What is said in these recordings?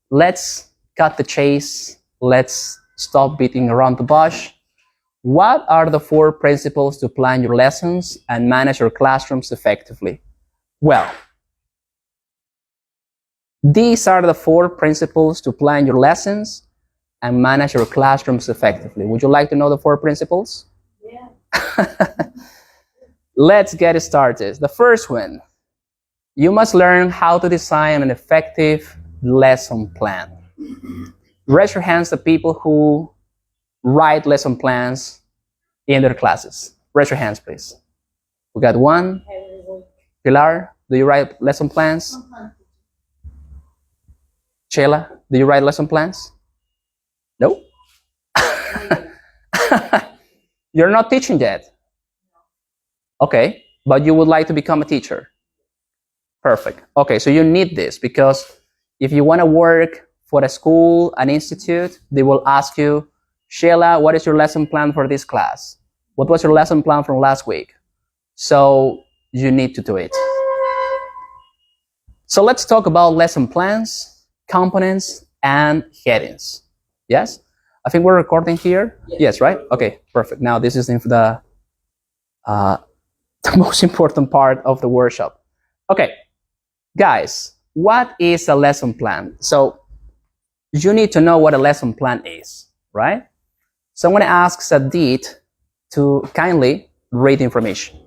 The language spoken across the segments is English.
let's cut the chase. Let's stop beating around the bush. What are the 4 principles to plan your lessons and manage your classrooms effectively? Well, these are the 4 principles to plan your lessons and manage your classrooms effectively. Would you like to know the 4 principles? Yeah. Let's get started. The first one, you must learn how to design an effective lesson plan. Raise your hands, the people who write lesson plans in their classes. Raise your hands, please. We got 1. Pilar, do you write lesson plans? Sheila, do you write lesson plans? No? You're not teaching yet? Okay, but you would like to become a teacher? Perfect. Okay, so you need this because if you want to work for a school, an institute, they will ask you, Sheila, what is your lesson plan for this class? What was your lesson plan from last week? So you need to do it. So let's talk about lesson plans, components, and headings. Yes? I think we're recording here. Yes, right? Okay, perfect. Now this is the most important part of the workshop. Okay, guys, what is a lesson plan? So you need to know what a lesson plan is, right? So I'm going to ask Sadit to kindly read the information.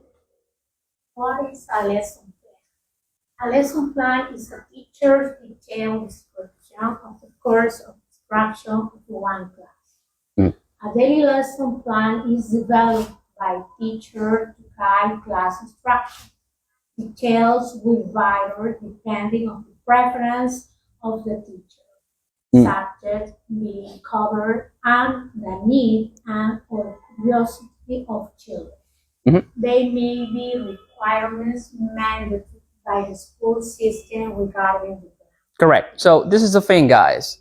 What is a lesson plan? A lesson plan is a teacher's detailed description of the course of instruction of one class. A daily lesson plan is developed by teacher to guide class instruction. Details will vary depending on the preference of the teacher, subject being covered, and the need and or curiosity of children. They may be requirements mandated by the school system regarding the plan. Correct. So this is the thing, guys.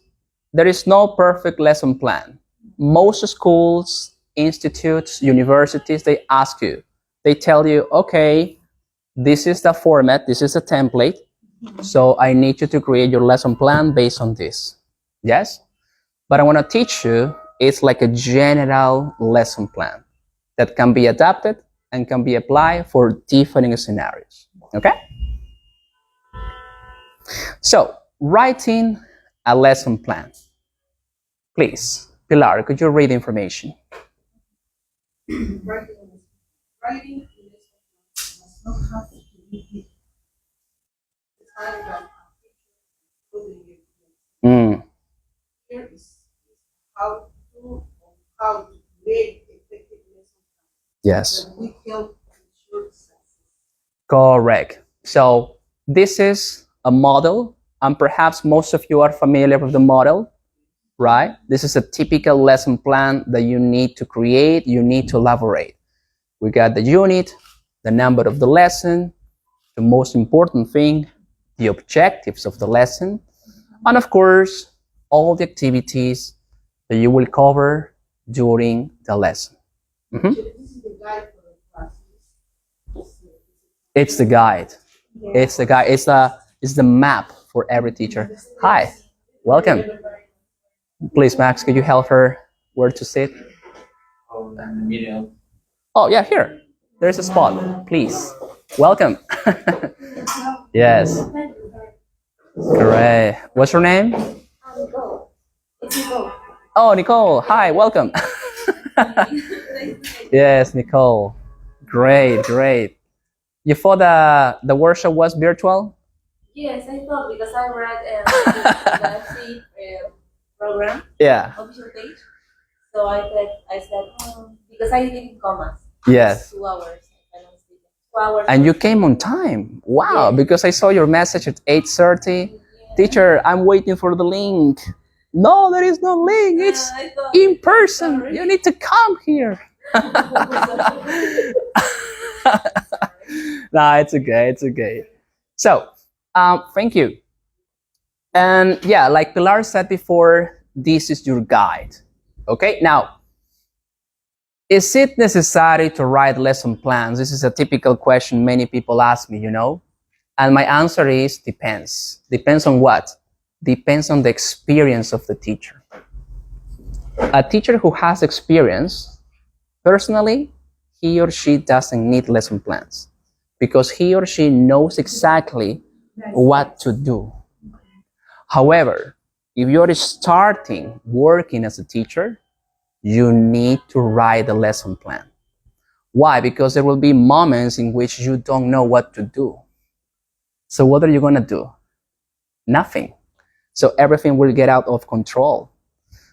There is no perfect lesson plan. Most schools, institutes, universities, they ask you, they tell you, okay, this is the format, this is a template, so I need you to create your lesson plan based on this. Yes? But I want to teach you, it's like a general lesson plan that can be adapted and can be applied for different scenarios. Okay? So, writing a lesson plan. Please, Pilar, could you read the information? Writing must not have to be Here is how to make effective lesson plans. Yes. We help ensure success. Correct. So this is a model, and perhaps most of you are familiar with the model, right? This is a typical lesson plan that you need to create, you need to elaborate. We got the unit, the number of the lesson, the most important thing, the objectives of the lesson, and of course, all the activities that you will cover during the lesson. This is the guide for the classes. It's the guide. It's the guide. It's the map for every teacher. Hi, welcome. Please, Max, could you help her where to sit? Oh, yeah, here. There's a spot. Please. Welcome. Yes. Great. What's your name? Nicole. It's Nicole. Oh, Nicole. Hi, welcome. Yes, Nicole. Great, great. You thought the workshop was virtual? Yes, I thought because I read the free program, Yeah. official page. So I said, because I didn't commas. Yes. 2 hours. 2 hours. And you came on time. Wow, Yes. because I saw your message at 8:30. Yeah. Teacher, I'm waiting for the link. No, there is no link. It's I thought, in person. sorry. You need to come here. No, it's okay. It's okay. So, thank you. And yeah, like Pilar said before, this is your guide. Okay, now, is it necessary to write lesson plans? This is a typical question many people ask me, you know. And my answer is depends. Depends on what? depends on the experience of the teacher. A teacher who has experience, personally, he or she doesn't need lesson plans because he or she knows exactly what to do. However, if you're starting working as a teacher, you need to write a lesson plan. Why? Because there will be moments in which you don't know what to do. So what are you going to do? Nothing. So everything will get out of control.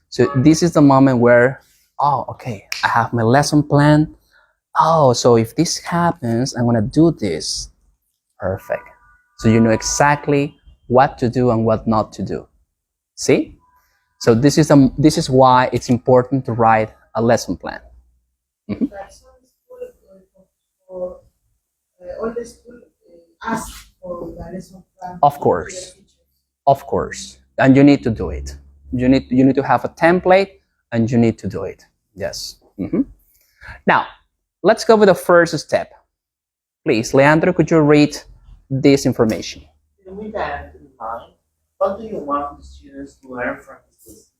So this is the moment where, oh, okay, I have my lesson plan. Oh, so if this happens, I'm going to do this. Perfect. So you know exactly what to do and what not to do. See? So this is why it's important to write a lesson plan. Like some school for all the school ask for the lesson plan. Of course. Of course. And you need to do it. You need to have a template and you need to do it. Yes. Now, let's go with the first step. Please, Leandro, could you read this information? With that in mind, what do you want the students to learn from this lesson?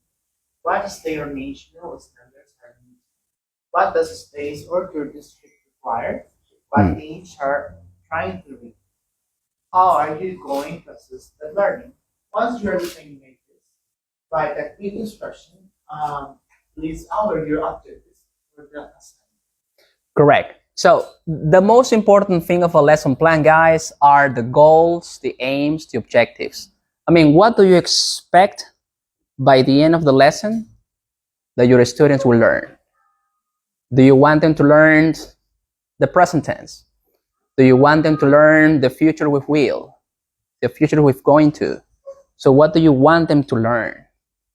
What is their national standards are needed? What does a space or your district require? What aims are trying to reach? How are you going to assist the learning? Once you are designing this, write a quick instruction, list out your objectives for the assignment. Correct. So the most important thing of a lesson plan, guys, are the goals, the aims, the objectives. I mean, what do you expect by the end of the lesson that your students will learn? Do you want them to learn the present tense? Do you want them to learn the future with will, the future with going to? So what do you want them to learn,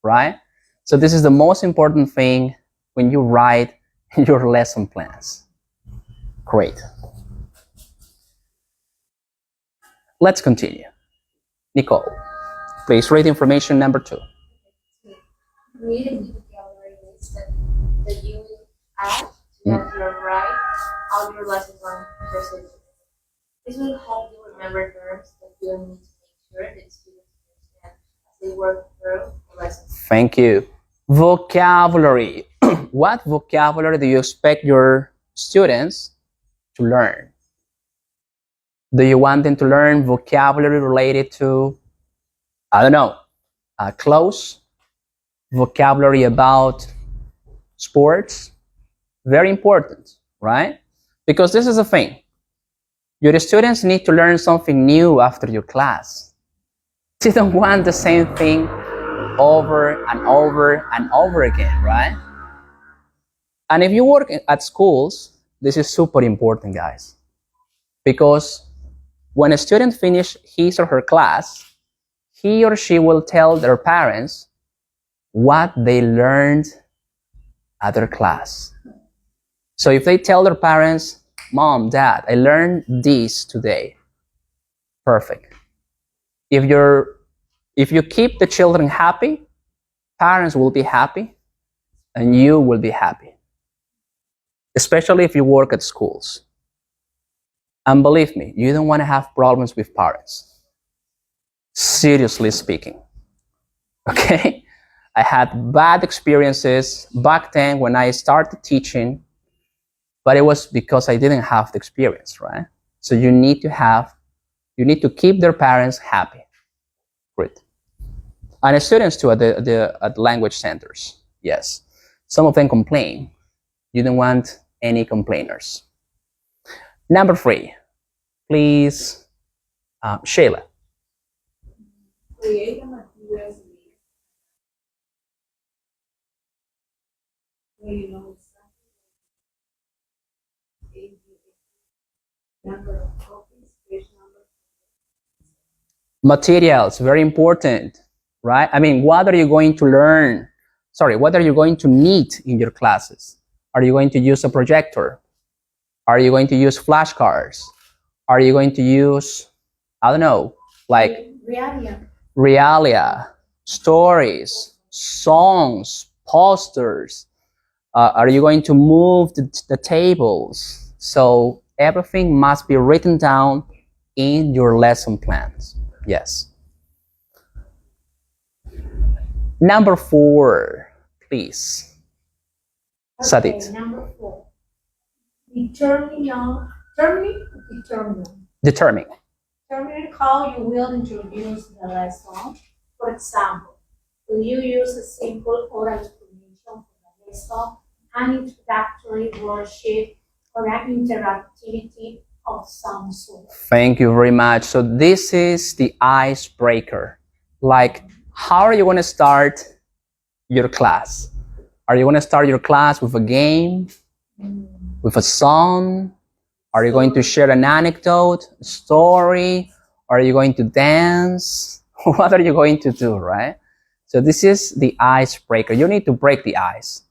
right? So this is the most important thing when you write your lesson plans. Great. Let's continue. Nicole, please read information number 2. Read a new vocabulary list that you will add to help you write out your lesson plan precisely. This will help you remember terms that you need to make sure that students understand as they work through the lesson. Thank you. Vocabulary. What vocabulary do you expect your students to learn? Do you want them to learn vocabulary related to, I don't know, clothes, vocabulary about sports? Very important, right? Because this is the thing. Your students need to learn something new after your class. They don't want the same thing over and over and over again, right? And if you work at schools, this is super important, guys. Because when a student finishes his or her class, he or she will tell their parents what they learned at their class. So if they tell their parents, Mom, Dad, I learned this today. Perfect. If you keep the children happy, parents will be happy and you will be happy. Especially if you work at schools. And believe me, you don't want to have problems with parents. Seriously speaking. Okay? I had bad experiences back then when I started teaching, but it was because I didn't have the experience, right? So you need to keep their parents happy. Great. And students too at the language centers. Yes. Some of them complain. You don't want any complainers. Number 3, please, Sheila. Create a materials list where you know exactly number of copies, page number. Materials, very important, right? I mean, what are you going to learn? Sorry, what are you going to need in your classes? Are you going to use a projector? Are you going to use flashcards? Are you going to use, I don't know, like realia, stories, songs, posters? Are you going to move the tables? So everything must be written down in your lesson plans. Yes. Number 4, please. Sadit. Number 4. Determine. Determine. Determine how you will introduce the lesson. For example, will you use a simple oral explanation for the lesson, an introductory worksheet, or an interactivity of some sort? Thank you very much. So this is the icebreaker. Like, how are you going to start your class? Are you going to start your class with a game, with a song? Are you going to share an anecdote, a story? Are you going to dance? What are you going to do, right? So this is the icebreaker. You need to break the ice.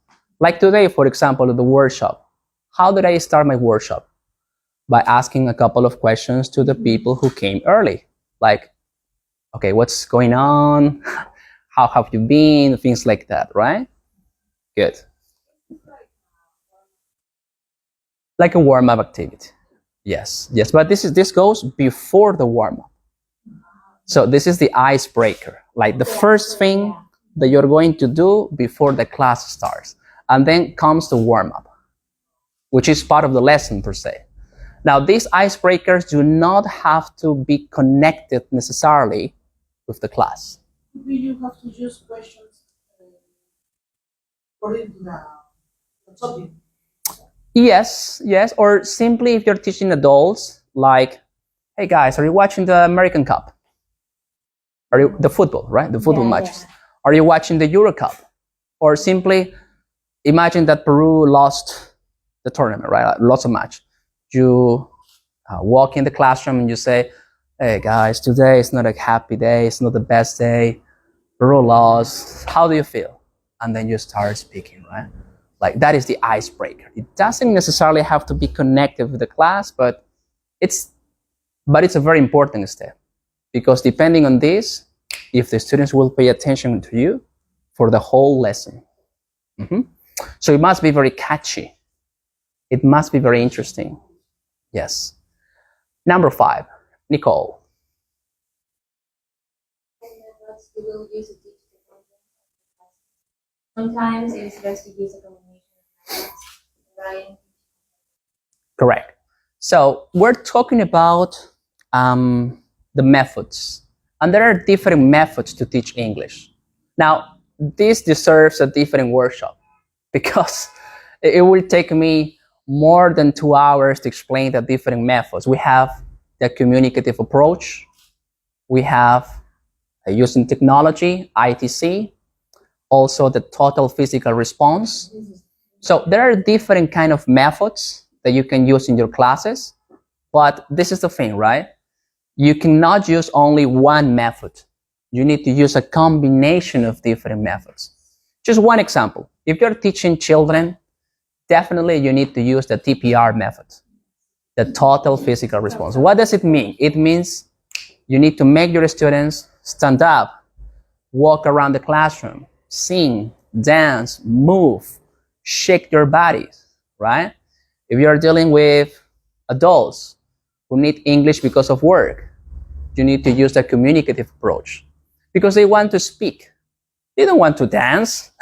Like today, for example, the workshop. How did I start my workshop? By asking a couple of questions to the people who came early. Like, okay, what's going on? How have you been? Things like that, right? Good. Like a warm-up activity. Yes, but this goes before the warm-up. So this is the icebreaker, like the first thing that you're going to do before the class starts. And then comes the warm-up, which is part of the lesson per se. Now, these icebreakers do not have to be connected necessarily with the class. Maybe you have to use questions according to the topic. Yes, or simply if you're teaching adults, like, hey guys, are you watching the American Cup? Are you the football, right? The football matches. Yeah. Are you watching the Euro Cup? Or simply imagine that Peru lost the tournament, right? Lost a match. You walk in the classroom and you say, hey guys, today is not a happy day. It's not the best day. Peru lost. How do you feel? And then you start speaking, right? Like that is the icebreaker. It doesn't necessarily have to be connected with the class, but it's a very important step, because depending on this, if the students will pay attention to you for the whole lesson. So it must be very catchy. It must be very interesting. Yes. Number 5, Nicole. You will use it. Sometimes it is best to use a combination of writing. Correct. So we're talking about the methods, and there are different methods to teach English. Now, this deserves a different workshop, because it will take me more than 2 hours to explain the different methods. We have the communicative approach. We have using technology, ITC, also the total physical response. So there are different kind of methods that you can use in your classes, but this is the thing, right? You cannot use only one method. You need to use a combination of different methods. Just one example. If you're teaching children, definitely you need to use the TPR method, the total physical response. What does it mean? It means you need to make your students stand up, walk around the classroom, sing, dance, move, shake your bodies, right? If you're dealing with adults who need English because of work, you need to use the communicative approach, because they want to speak. They don't want to dance.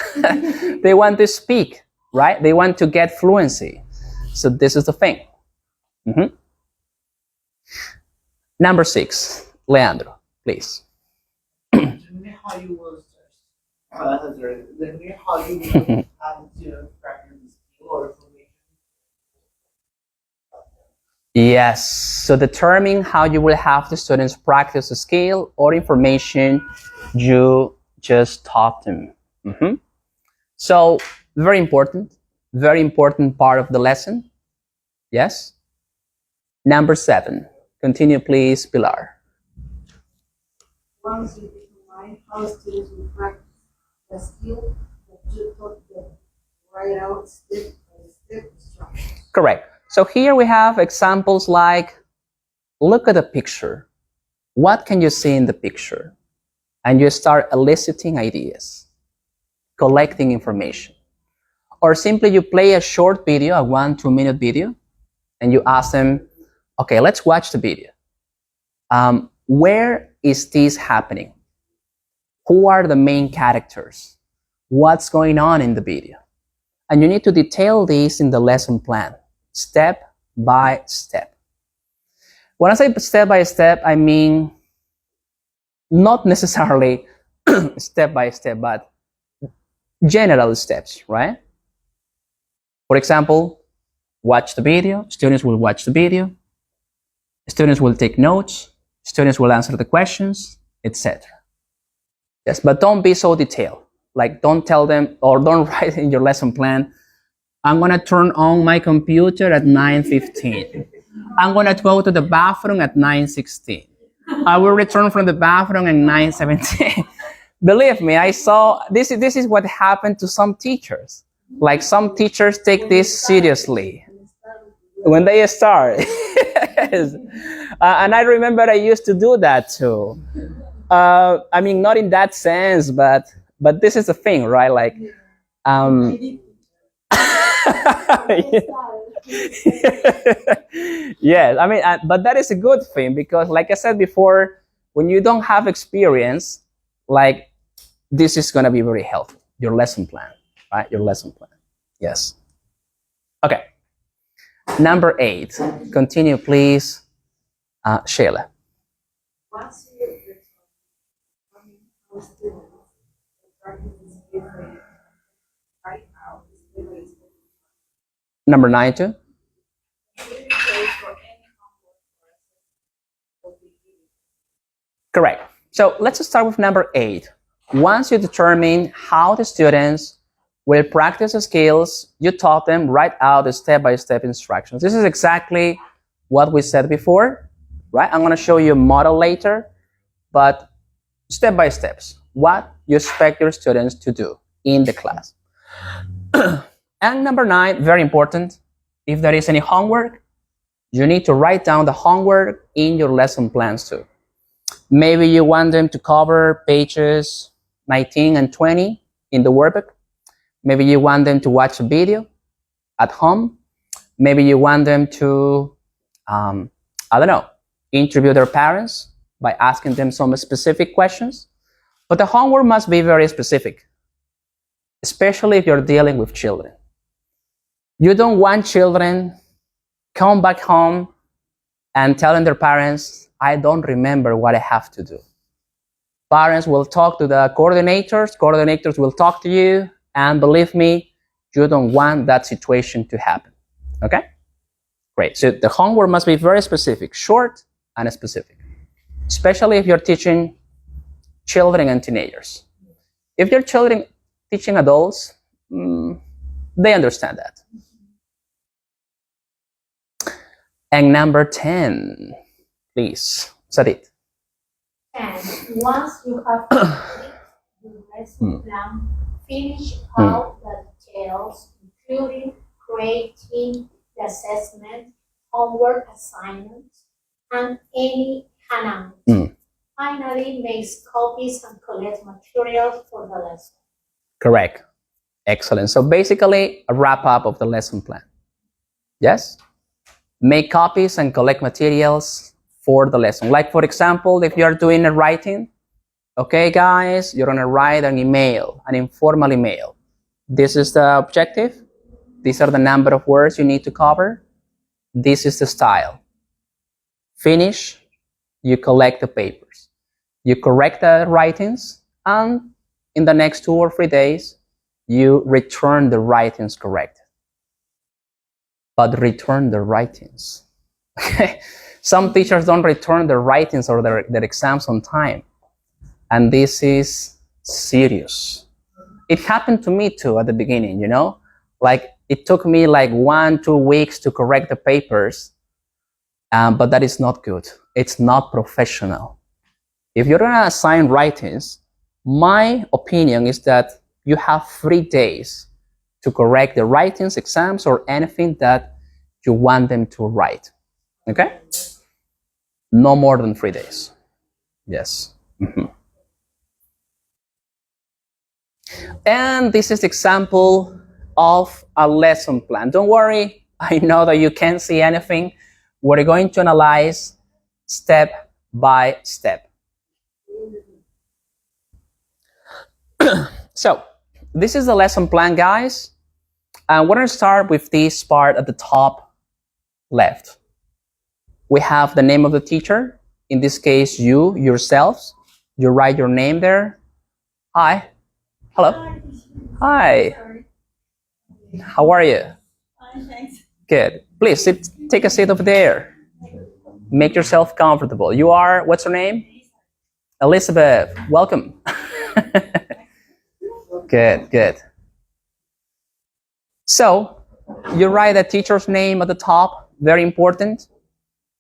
They want to speak, right? They want to get fluency. So this is the thing. Number 6, Leandro, please. Determine how you will start. Determine how you will have to practice the skill or information. Yes, so determine how you will have the students practice a skill or information you just taught them. So very important part of the lesson. Yes. Number 7, continue please, Pilar. Once you define how students will practice the skill that you taught them, write out step-by-step instructions. Correct. So here we have examples like, look at the picture. What can you see in the picture? And you start eliciting ideas, collecting information. Or simply you play a short video, a 1-2 minute video, and you ask them, okay, let's watch the video. Where is this happening? Who are the main characters? What's going on in the video? And you need to detail this in the lesson plan, step by step. When I say step by step, I mean not necessarily step by step, but general steps, right? For example, watch the video. Students will watch the video. Students will take notes. Students will answer the questions, etc. Yes, but don't be so detailed. Like, don't tell them or don't write in your lesson plan, I'm gonna turn on my computer at 9:15. I'm gonna go to the bathroom at 9:16. I will return from the bathroom at 9:17. Believe me, I saw this is what happened to some teachers. Like, some teachers take this seriously when they start. Yes. And I remember I used to do that too. I mean, not in that sense, but this is the thing, right? Like, yes, I mean, but that is a good thing because, like I said before, when you don't have experience, like, this is gonna be very helpful. Your lesson plan, right? Your lesson plan. Yes. Okay. Number 8. Continue, please, Sheila. Once you return, how students practice different right out is Number 9 too. Correct. So let's start with number 8. Once you determine how the students will practice the skills, you taught them, write out the step-by-step instructions. This is exactly what we said before, right? I'm going to show you a model later, but step-by-steps, what you expect your students to do in the class. And number 9, very important, if there is any homework, you need to write down the homework in your lesson plans too. Maybe you want them to cover pages 19 and 20 in the workbook. Maybe you want them to watch a video at home. Maybe you want them to, I don't know, interview their parents by asking them some specific questions. But the homework must be very specific, especially if you're dealing with children. You don't want children come back home and telling their parents, I don't remember what I have to do. Parents will talk to the coordinators will talk to you, and believe me, you don't want that situation to happen. Okay? Great. So the homework must be very specific, short and specific, especially if you're teaching children and teenagers. If you're teaching adults, they understand that. And number 10, please, Sadit. And once you have completed the lesson plan, finish out the details, including creating the assessment, homework assignments, and any handout. Finally, make copies and collect materials for the lesson. Correct. Excellent. So basically, a wrap-up of the lesson plan. Yes? Make copies and collect materials for the lesson. Like, for example, if you're doing a writing, okay, guys, you're going to write an email, an informal email. This is the objective. These are the number of words you need to cover. This is the style. Finish, you collect the papers. You correct the writings, and in the next 2 or 3 days, you return the writings correct. But return the writings. Some teachers don't return their writings or their exams on time. And this is serious. It happened to me too at the beginning, you know? Like, it took me like 1-2 weeks to correct the papers. But that is not good. It's not professional. If you're gonna assign writings, my opinion is that you have 3 days to correct the writings, exams, or anything that you want them to write. Okay? No more than 3 days. Yes. And this is example of a lesson plan. Don't worry, I know that you can't see anything. We're going to analyze step by step. So this is the lesson plan, guys. And we're going to start with this part at the top left. We have the name of the teacher. In this case, you, yourselves. You write your name there. Hi. Hello. Hi. How are you? Fine, thanks. Good. Please take a seat over there. Make yourself comfortable. You are, what's your name? Elizabeth. Welcome. Good, good. So, you write the teacher's name at the top. Very important.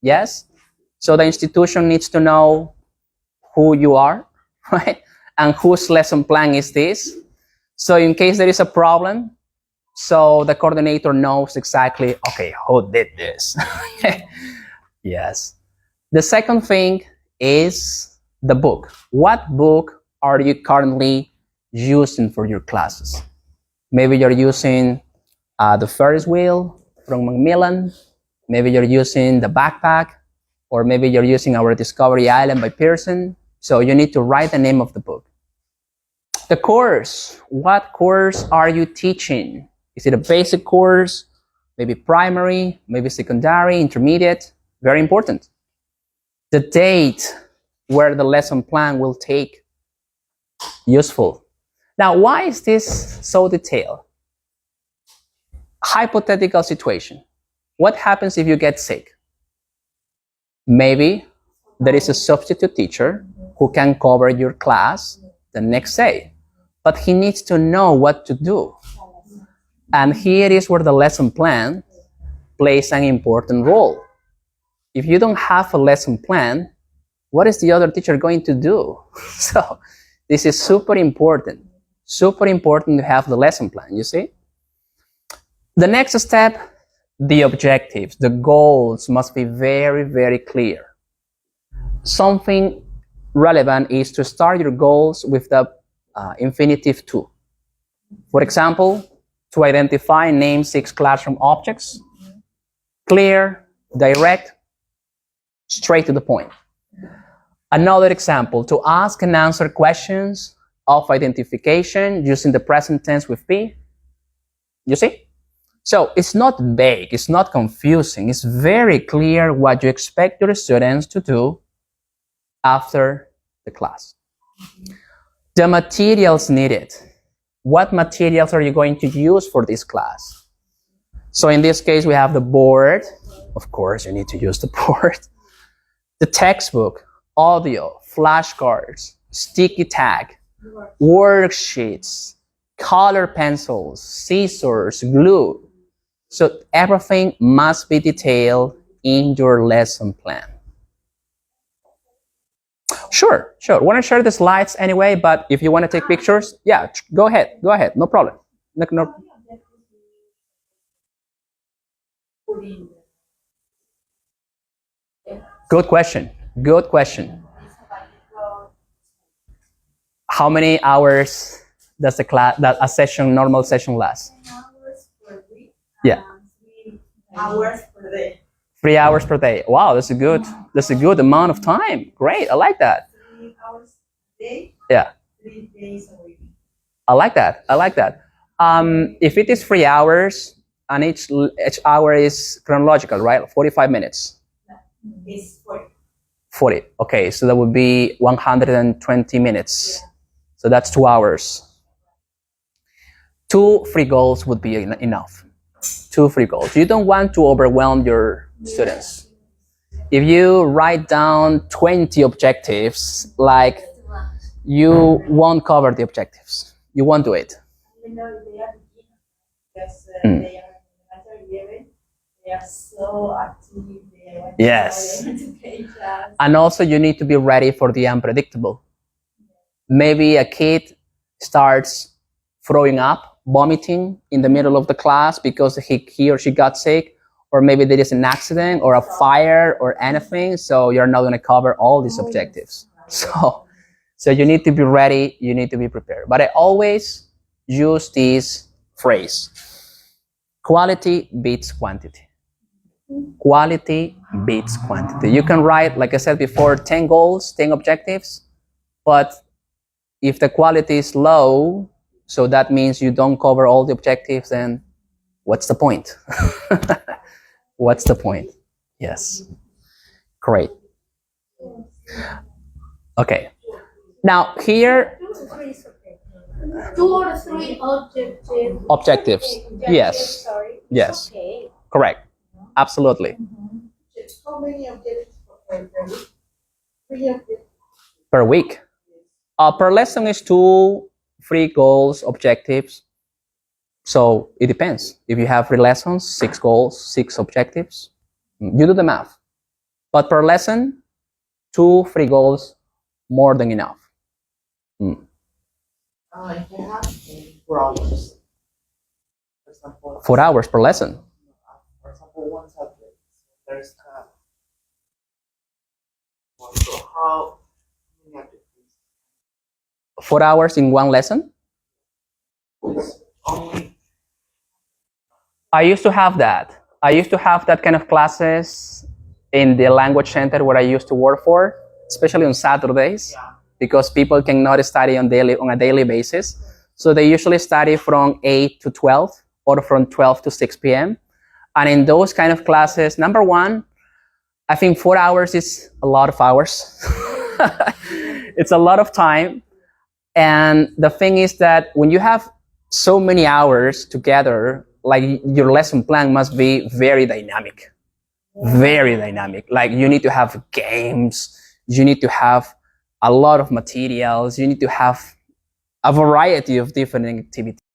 Yes? So the institution needs to know who you are, right? And whose lesson plan is this. So in case there is a problem, so the coordinator knows exactly, okay, who did this? Yes. The second thing is the book. What book are you currently using for your classes? Maybe you're using the Ferris wheel from Macmillan. Maybe you're using the backpack, or maybe you're using our Discovery Island by Pearson. So you need to write the name of the book. The course. What course are you teaching? Is it a basic course? Maybe primary, maybe secondary, intermediate? Very important. The date where the lesson plan will take. Useful. Now, why is this so detailed? Hypothetical situation. What happens if you get sick? Maybe there is a substitute teacher who can cover your class the next day, but he needs to know what to do. And here is where the lesson plan plays an important role. If you don't have a lesson plan, what is the other teacher going to do? So this is super important to have the lesson plan, you see? The next step, the objectives, the goals must be very, very clear. Something relevant is to start your goals with the infinitive to. For example, to identify and name 6 classroom objects. Clear, direct, straight to the point. Another example, to ask and answer questions of identification using the present tense with be. You see? So it's not vague, it's not confusing, it's very clear what you expect your students to do after the class. The materials needed. What materials are you going to use for this class? So in this case, we have the board. Of course, you need to use the board. The textbook, audio, flashcards, sticky tag, worksheets, color pencils, scissors, glue. So everything must be detailed in your lesson plan. Sure. Want to share the slides anyway, but if you want to take pictures, yeah, go ahead, no problem. No. Good question. How many hours does a normal session last? 10 hours per week. Yeah. 3 hours per day. 3 hours per day. Wow, that's a good amount of time. Great, I like that. 3 hours a day. Yeah. 3 days a week. I like that. If it is 3 hours and each hour is chronological, right? 45 minutes. It's 40. 40. Okay, so that would be 120 minutes. So that's 2 hours. 2 free goals would be enough. 2 free goals. You don't want to overwhelm your students. If you write down 20 objectives, like, you won't cover the objectives. You won't do it. Even though they are beginners, because they are in the level, they are so active. They want Yes. to take class. And also you need to be ready for the unpredictable. Maybe a kid starts throwing up, vomiting in the middle of the class because he or she got sick, or maybe there is an accident or a fire or anything, so you're not going to cover all these objectives. So you need to be ready, you need to be prepared. But I always use this phrase: quality beats quantity. Quality beats quantity. You can write, like I said before, 10 goals, 10 objectives, but If the quality is low, so that means you don't cover all the objectives, then what's the point? What's the point? Yes. Great. Okay. Now here, 2 to 3 is okay. 2 or 3 objectives. Yes. Sorry. Yes. Okay. Correct. Absolutely. How many objectives per week? 3 objectives. Per week. Per lesson is 2, 3 goals, objectives. So it depends. If you have 3 lessons, 6 goals, 6 objectives, you do the math. But per lesson, 2, 3 goals, more than enough. If you have 4 hours, for example, 4 hours per lesson. for example, one subject, there's so how many activities? 4 hours in one lesson. It's only I used to have that. I used to have that kind of classes in the language center where I used to work for, especially on Saturdays, because people cannot study on a daily basis. So they usually study from 8 to 12 or from 12 to 6 p.m. And in those kind of classes, number one, I think 4 hours is a lot of hours. It's a lot of time. And the thing is that when you have so many hours together, like your lesson plan must be very dynamic. Very dynamic. Like you need to have games, you need to have a lot of materials, you need to have a variety of different activities.